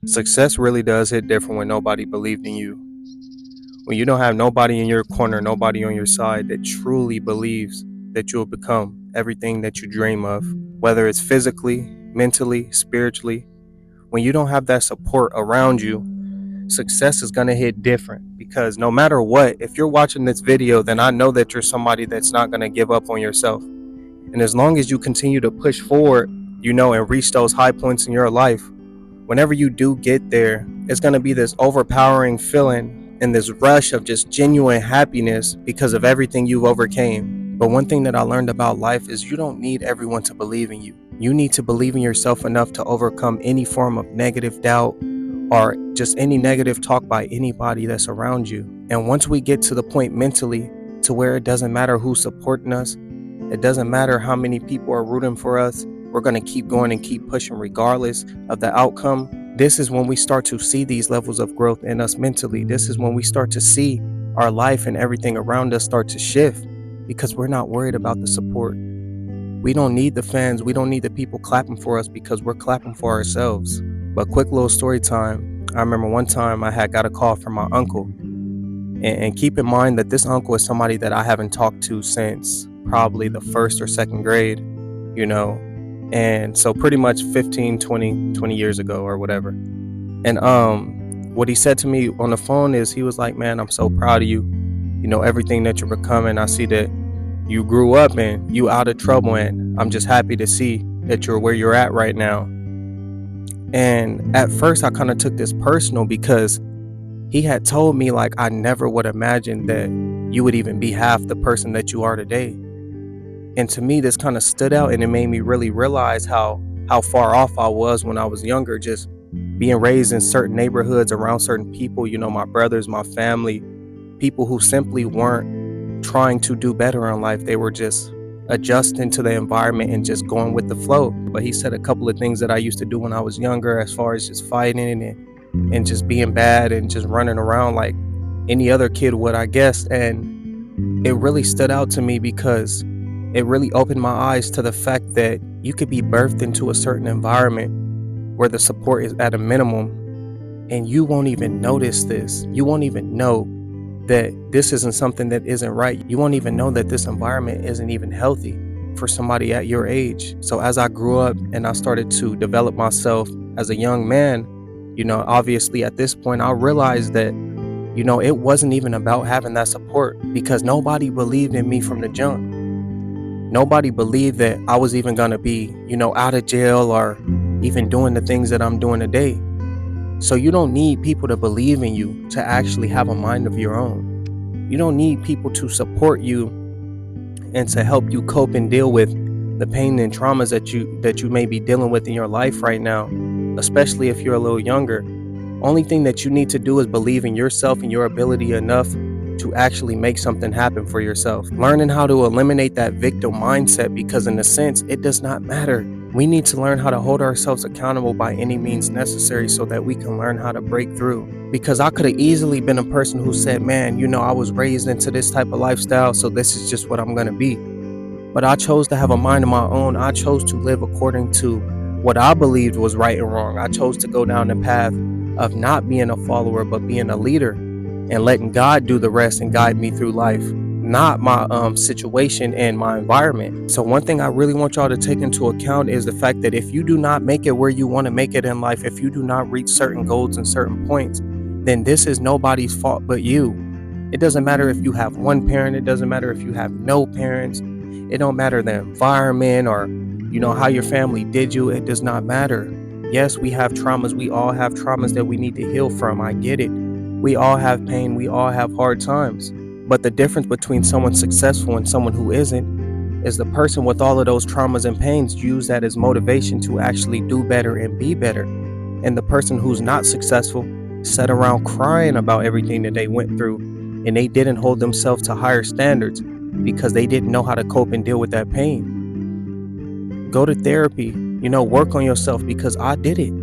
Success really does hit different when nobody believed in you. When you don't have nobody in your corner, nobody on your side that truly believes that you'll become everything that you dream of, whether it's physically, mentally, spiritually. When you don't have that support around you, success is going to hit different, because no matter what, if you're watching this video, then I know that you're somebody that's not going to give up on yourself. And as long as you continue to push forward, and reach those high points in your life, whenever you do get there, it's going to be this overpowering feeling and this rush of just genuine happiness because of everything you've overcame. But one thing that I learned about life is you don't need everyone to believe in you. You need to believe in yourself enough to overcome any form of negative doubt or just any negative talk by anybody that's around you. And once we get to the point mentally to where it doesn't matter who's supporting us, it doesn't matter how many people are rooting for us, we're going to keep going and keep pushing regardless of the outcome. This is when we start to see these levels of growth in us mentally. This is when we start to see our life and everything around us start to shift, because we're not worried about the support. We don't need the fans. We don't need the people clapping for us, because we're clapping for ourselves. But quick little story time. I remember one time I had got a call from my uncle. And keep in mind that this uncle is somebody that I haven't talked to since probably the first or second grade, and so pretty much 15, 20 years ago or whatever. And what he said to me on the phone is, he was like, man, I'm so proud of you. Everything that you're becoming. I see that you grew up and you out of trouble, and I'm just happy to see that you're where you're at right now. And at first I kind of took this personal, because he had told me, like, I never would imagine that you would even be half the person that you are today. And to me, this kind of stood out, and it made me really realize how far off I was when I was younger, just being raised in certain neighborhoods around certain people, my brothers, my family, people who simply weren't trying to do better in life. They were just adjusting to the environment and just going with the flow. But he said a couple of things that I used to do when I was younger, as far as just fighting and just being bad and just running around like any other kid would, I guess. And it really stood out to me, because it really opened my eyes to the fact that you could be birthed into a certain environment where the support is at a minimum, and you won't even notice this. You won't even know that this isn't something that isn't right. You won't even know that this environment isn't even healthy for somebody at your age. So as I grew up and I started to develop myself as a young man, obviously at this point I realized that, it wasn't even about having that support, because nobody believed in me from the jump. Nobody believed that I was even going to be, out of jail or even doing the things that I'm doing today. So you don't need people to believe in you to actually have a mind of your own. You don't need people to support you and to help you cope and deal with the pain and traumas that you may be dealing with in your life right now, especially if you're a little younger. Only thing that you need to do is believe in yourself and your ability enough to actually make something happen for yourself. Learning how to eliminate that victim mindset, because in a sense, it does not matter. We need to learn how to hold ourselves accountable by any means necessary, so that we can learn how to break through. Because I could have easily been a person who said, man, I was raised into this type of lifestyle, so this is just what I'm going to be. But I chose to have a mind of my own. I chose to live according to what I believed was right and wrong. I chose to go down the path of not being a follower, but being a leader, and letting God do the rest and guide me through life, not my situation and my environment. So one thing I really want y'all to take into account is the fact that if you do not make it where you want to make it in life, if you do not reach certain goals and certain points, then this is nobody's fault but you. It doesn't matter if you have one parent. It doesn't matter if you have no parents. It don't matter the environment or, how your family did you. It does not matter. Yes, we have traumas. We all have traumas that we need to heal from. I get it. We all have pain. We all have hard times. But the difference between someone successful and someone who isn't is the person with all of those traumas and pains use that as motivation to actually do better and be better. And the person who's not successful sat around crying about everything that they went through, and they didn't hold themselves to higher standards because they didn't know how to cope and deal with that pain. Go to therapy, work on yourself, because I did it.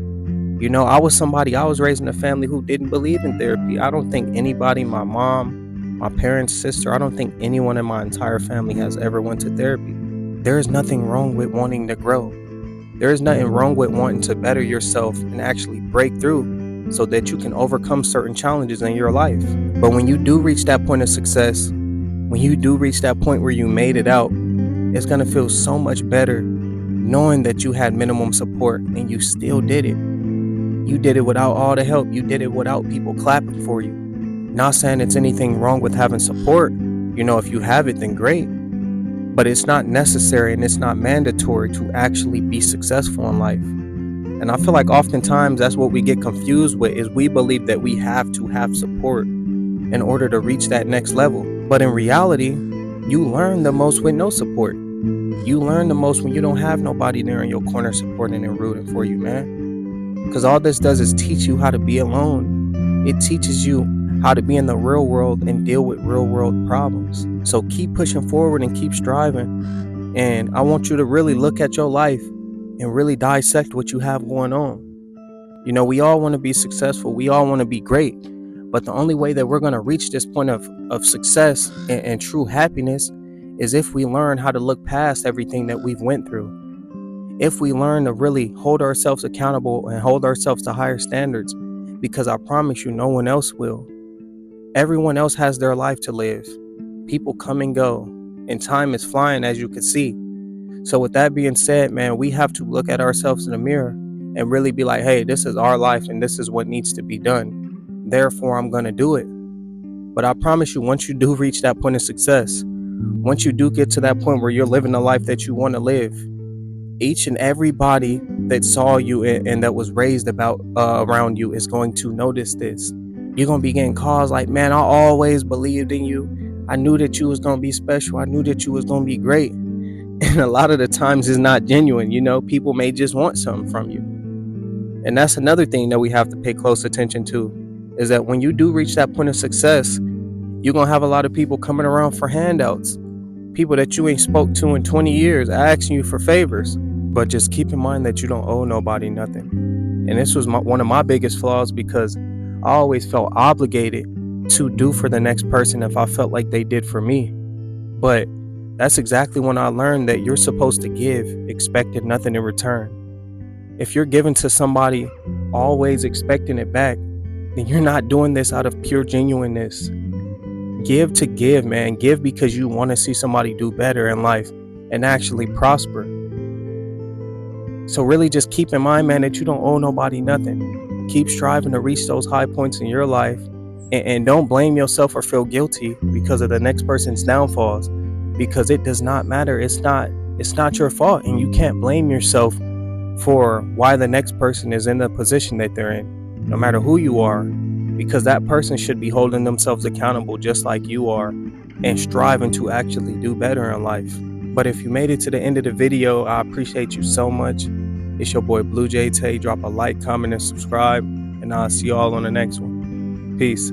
I was raised in a family who didn't believe in therapy. I don't think anybody, my mom, my parents, sister, I don't think anyone in my entire family has ever went to therapy. There is nothing wrong with wanting to grow. There is nothing wrong with wanting to better yourself and actually break through so that you can overcome certain challenges in your life. But when you do reach that point of success, when you do reach that point where you made it out, it's going to feel so much better knowing that you had minimum support and you still did it. You did it without all the help. You did it without people clapping for you. Not saying it's anything wrong with having support. If you have it, then great. But it's not necessary and it's not mandatory to actually be successful in life. And I feel like oftentimes that's what we get confused with, is we believe that we have to have support in order to reach that next level. But in reality, you learn the most with no support. You learn the most when you don't have nobody there in your corner supporting and rooting for you, man. Because all this does is teach you how to be alone. It teaches you how to be in the real world and deal with real world problems. So keep pushing forward and keep striving. And I want you to really look at your life and really dissect what you have going on. We all want to be successful. We all want to be great. But the only way that we're going to reach this point of success and true happiness is if we learn how to look past everything that we've went through. If we learn to really hold ourselves accountable and hold ourselves to higher standards, because I promise you, no one else will. Everyone else has their life to live. People come and go, and time is flying, as you can see. So with that being said, man, we have to look at ourselves in the mirror and really be like, hey, this is our life and this is what needs to be done. Therefore, I'm going to do it. But I promise you, once you do reach that point of success, once you do get to that point where you're living the life that you want to live, each and everybody that saw you and that was raised around you is going to notice this. You're going to be getting calls like, man, I always believed in you. I knew that you was going to be special. I knew that you was going to be great. And a lot of the times it's not genuine. People may just want something from you. And that's another thing that we have to pay close attention to, is that when you do reach that point of success, you're going to have a lot of people coming around for handouts. People that you ain't spoke to in 20 years asking you for favors. But just keep in mind that you don't owe nobody nothing. And this was one of my biggest flaws, because I always felt obligated to do for the next person if I felt like they did for me. But that's exactly when I learned that you're supposed to give, expecting nothing in return. If you're giving to somebody always expecting it back, then you're not doing this out of pure genuineness. Give to give, man. Give because you want to see somebody do better in life and actually prosper. So really just keep in mind, man, that you don't owe nobody nothing. Keep striving to reach those high points in your life, and don't blame yourself or feel guilty because of the next person's downfalls, because it does not matter. It's not your fault, and you can't blame yourself for why the next person is in the position that they're in, no matter who you are, because that person should be holding themselves accountable just like you are and striving to actually do better in life. But if you made it to the end of the video, I appreciate you so much. It's your boy Blue Jay Tay. Drop a like, comment, and subscribe, and I'll see you all on the next one. Peace.